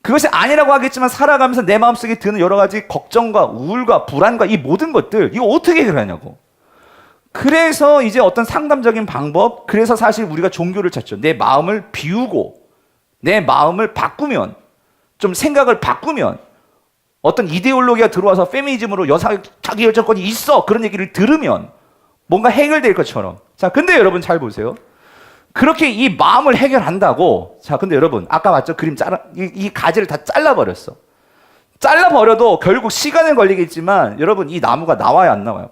그것이 아니라고 하겠지만 살아가면서 내 마음속에 드는 여러 가지 걱정과 우울과 불안과 이 모든 것들 이거 어떻게 해결하냐고. 그래서 이제 어떤 상담적인 방법, 그래서 사실 우리가 종교를 찾죠. 내 마음을 비우고 내 마음을 바꾸면, 좀 생각을 바꾸면 어떤 이데올로기가 들어와서 페미니즘으로 여성 자기 결정권이 있어 그런 얘기를 들으면 뭔가 해결될 것처럼. 자, 근데 여러분 잘 보세요. 그렇게 이 마음을 해결한다고. 자, 근데 여러분 아까 봤죠? 그림 이 가지를 다 잘라버렸어. 잘라버려도 결국 시간은 걸리겠지만 여러분 이 나무가 나와요, 안 나와요?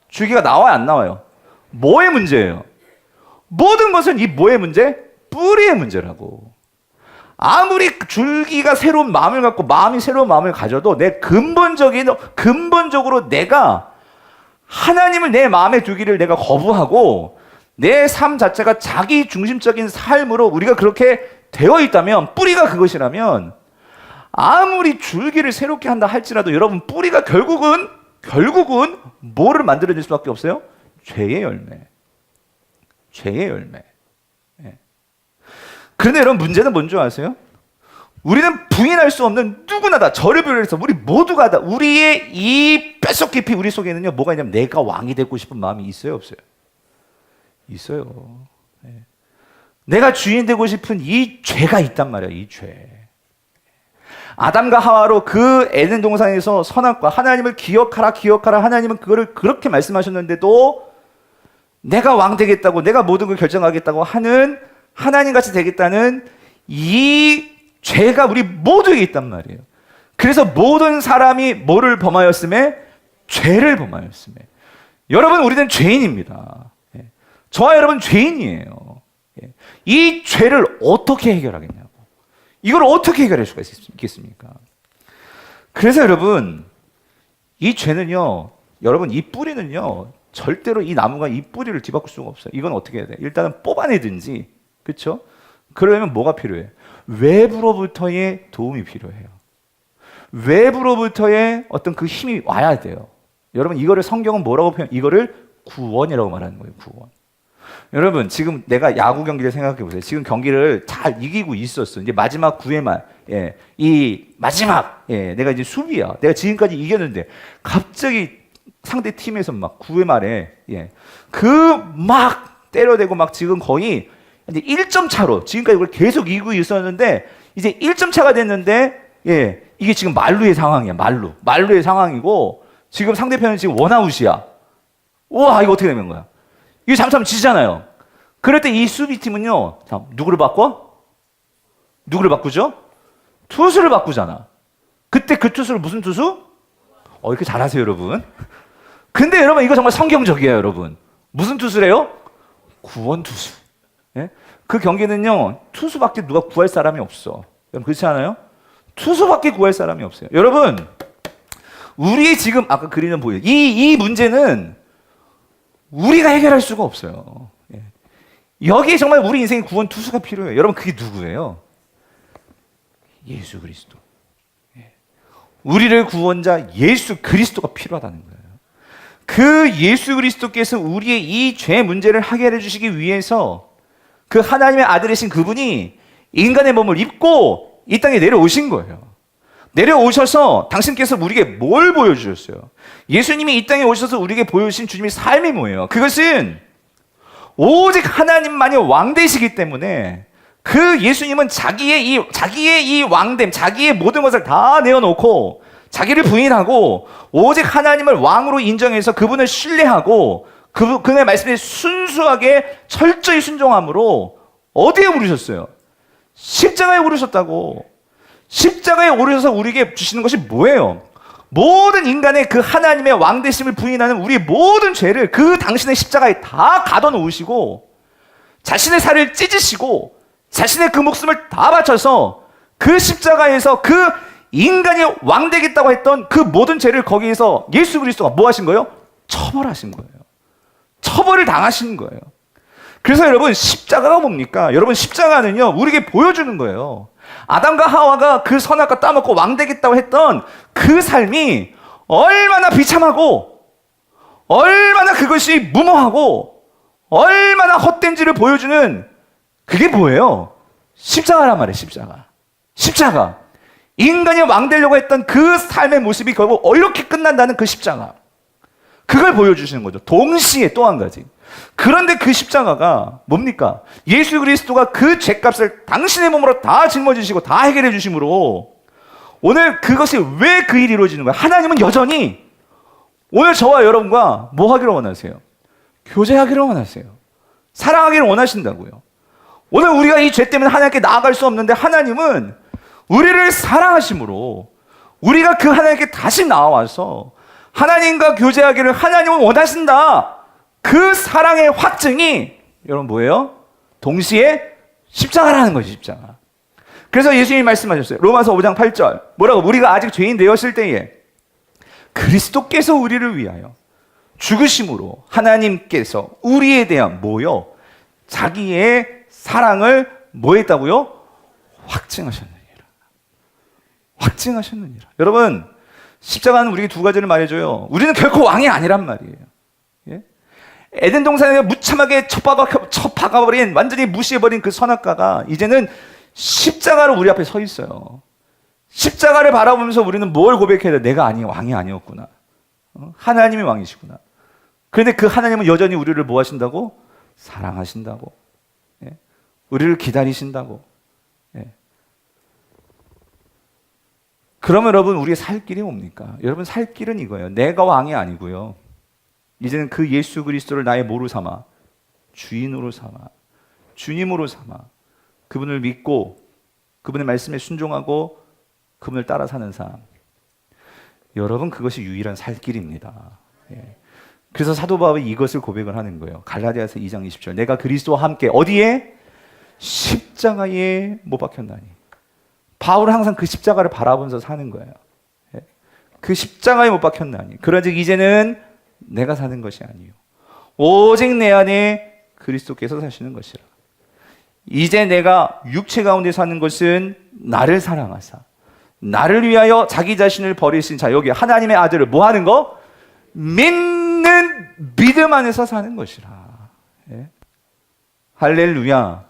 줄기가 나와요, 안 나와요? 뭐의 문제예요? 모든 것은 이 뭐의 문제? 뿌리의 문제라고. 아무리 줄기가 새로운 마음을 갖고 마음이 새로운 마음을 가져도 내 근본적으로 내가 하나님을 내 마음에 두기를 내가 거부하고 내 삶 자체가 자기 중심적인 삶으로 우리가 그렇게 되어 있다면, 뿌리가 그것이라면 아무리 줄기를 새롭게 한다 할지라도 여러분 뿌리가 결국은 뭐를 만들어낼 수밖에 없어요? 죄의 열매. 죄의 열매. 예. 그런데 여러분 문제는 뭔지 아세요? 우리는 부인할 수 없는 누구나 다 저를 비롯해서 우리 모두가 다 우리의 이 뼛속 깊이 우리 속에는요 뭐가 있냐면 내가 왕이 되고 싶은 마음이 있어요, 없어요? 있어요. 예. 내가 주인 되고 싶은 이 죄가 있단 말이야, 이 죄. 아담과 하와로 그 에덴 동산에서 선악과 하나님을 기억하라 하나님은 그거를 그렇게 말씀하셨는데도 내가 왕 되겠다고 내가 모든 걸 결정하겠다고 하는 하나님같이 되겠다는 이 죄가 우리 모두에게 있단 말이에요. 그래서 모든 사람이 뭐를 범하였음에? 죄를 범하였음에. 여러분 우리는 죄인입니다. 저와 여러분 죄인이에요. 이 죄를 어떻게 해결하겠냐고. 이걸 어떻게 해결할 수가 있겠습니까? 그래서 여러분 이 죄는요, 여러분 이 뿌리는요 절대로 이 나무가 이 뿌리를 뒤바꿀 수가 없어요. 이건 어떻게 해야 돼? 일단은 뽑아내든지, 그렇죠? 그러려면 뭐가 필요해? 외부로부터의 도움이 필요해요. 외부로부터의 어떤 그 힘이 와야 돼요. 여러분 이거를 성경은 뭐라고 이거를 구원이라고 말하는 거예요. 구원. 여러분 지금 내가 야구 경기를 생각해 보세요. 지금 경기를 잘 이기고 있었어. 이제 마지막 9회 말, 이 마지막, 내가 이제 수비야. 내가 지금까지 이겼는데 갑자기 상대 팀에서 막 9회 말에, 그 막 때려대고 막 지금 거의 이제 1점 차로 지금까지 이걸 계속 이기고 있었는데 이제 1점 차가 됐는데, 이게 지금 만루의 상황이야. 만루의 상황이고 지금 상대편은 지금 원아웃이야. 우와, 이거 어떻게 되는 거야? 이거 잘못하면 지잖아요. 그럴 때 이 수비팀은요, 누구를 바꿔? 누구를 바꾸죠? 투수를 바꾸잖아. 그때 그 투수를 무슨 투수? 이렇게 잘하세요, 여러분. 근데 여러분, 이거 정말 성경적이에요, 여러분. 무슨 투수래요? 구원 투수. 예? 그 경기는요, 투수밖에 누가 구할 사람이 없어. 여러분 그렇지 않아요? 투수밖에 구할 사람이 없어요. 여러분, 우리의 지금 아까 그리는 보여요. 이 문제는 우리가 해결할 수가 없어요. 예. 여기에 정말 우리 인생의 구원 투수가 필요해요. 여러분 그게 누구예요? 예수 그리스도. 예. 우리를 구원자 예수 그리스도가 필요하다는 거예요. 그 예수 그리스도께서 우리의 이 죄 문제를 해결해 주시기 위해서 그 하나님의 아들이신 그분이 인간의 몸을 입고 이 땅에 내려오신 거예요. 내려오셔서 당신께서 우리에게 뭘 보여주셨어요? 예수님이 이 땅에 오셔서 우리에게 보여주신 주님의 삶이 뭐예요? 그것은 오직 하나님만이 왕 되시기 때문에 그 예수님은 자기의 이 왕됨, 자기의 모든 것을 다 내어놓고 자기를 부인하고 오직 하나님을 왕으로 인정해서 그분을 신뢰하고 그분의 말씀에 순수하게 철저히 순종함으로 어디에 오르셨어요? 십자가에 오르셨다고. 십자가에 오르셔서 우리에게 주시는 것이 뭐예요? 모든 인간의 그 하나님의 왕되심을 부인하는 우리 모든 죄를 그 당신의 십자가에 다 가둬놓으시고 자신의 살을 찢으시고 자신의 그 목숨을 다 바쳐서 그 십자가에서 그 인간이 왕되겠다고 했던 그 모든 죄를 거기에서 예수 그리스도가 뭐 하신 거예요? 처벌하신 거예요. 처벌을 당하신 거예요. 그래서 여러분 십자가가 뭡니까? 여러분 십자가는요 우리에게 보여주는 거예요. 아담과 하와가 그 선악과 따먹고 왕되겠다고 했던 그 삶이 얼마나 비참하고 얼마나 그것이 무모하고 얼마나 헛된지를 보여주는 그게 뭐예요? 십자가란 말이에요. 십자가. 인간이 왕되려고 했던 그 삶의 모습이 결국 어렵게 끝난다는 그 십자가. 그걸 보여주시는 거죠. 동시에 또 한 가지. 그런데 그 십자가가 뭡니까? 예수 그리스도가 그 죄값을 당신의 몸으로 다 짊어지시고 다 해결해 주심으로 오늘 그것이 왜 그 일이 이루어지는 거예요? 하나님은 여전히 오늘 저와 여러분과 뭐 하기를 원하세요? 교제하기를 원하세요. 사랑하기를 원하신다고요. 오늘 우리가 이 죄 때문에 하나님께 나아갈 수 없는데 하나님은 우리를 사랑하심으로 우리가 그 하나님께 다시 나와서 하나님과 교제하기를 하나님은 원하신다. 그 사랑의 확증이 여러분 뭐예요? 동시에 십자가라는 것이 십자가. 그래서 예수님이 말씀하셨어요. 로마서 5장 8절. 뭐라고? 우리가 아직 죄인 되었을 때에 그리스도께서 우리를 위하여 죽으심으로 하나님께서 우리에 대한 뭐요? 자기의 사랑을 뭐 했다고요? 확증하셨느니라. 확증하셨느니라. 여러분 십자가는 우리에게 두 가지를 말해줘요. 우리는 결코 왕이 아니란 말이에요. 예? 에덴 동산에 무참하게 쳐 박아버린 완전히 무시해버린 그 선악과가 이제는 십자가로 우리 앞에 서 있어요. 십자가를 바라보면서 우리는 뭘 고백해야 돼? 내가 왕이 아니었구나. 하나님이 왕이시구나. 그런데 그 하나님은 여전히 우리를 뭐 하신다고? 사랑하신다고. 예? 우리를 기다리신다고. 예. 그러면 여러분 우리의 살 길이 뭡니까? 여러분 살 길은 이거예요. 내가 왕이 아니고요. 이제는 그 예수 그리스도를 나의 뭐로 삼아? 주인으로 삼아. 주님으로 삼아. 그분을 믿고 그분의 말씀에 순종하고 그분을 따라 사는 삶. 여러분 그것이 유일한 살 길입니다. 예. 그래서 사도 바울이 이것을 고백을 하는 거예요. 갈라디아서 2장 20절. 내가 그리스도와 함께 어디에? 십자가에 못 박혔나니. 바울은 항상 그 십자가를 바라보면서 사는 거예요. 예. 그 십자가에 못 박혔나니. 그러즉 이제는 내가 사는 것이 아니요 오직 내 안에 그리스도께서 사시는 것이라. 이제 내가 육체 가운데 사는 것은 나를 사랑하사 나를 위하여 자기 자신을 버리신 자, 여기 하나님의 아들을 뭐 하는 거? 믿는 믿음 안에서 사는 것이라. 예? 할렐루야.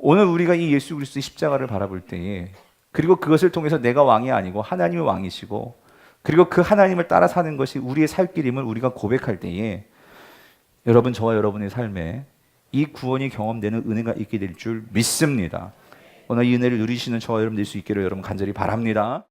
오늘 우리가 이 예수 그리스도의 십자가를 바라볼 때에 그리고 그것을 통해서 내가 왕이 아니고 하나님이 왕이시고 그리고 그 하나님을 따라 사는 것이 우리의 살 길임을 우리가 고백할 때에 여러분 저와 여러분의 삶에 이 구원이 경험되는 은혜가 있게 될 줄 믿습니다. 오늘 이 은혜를 누리시는 저와 여러분 될 수 있기를 여러분 간절히 바랍니다.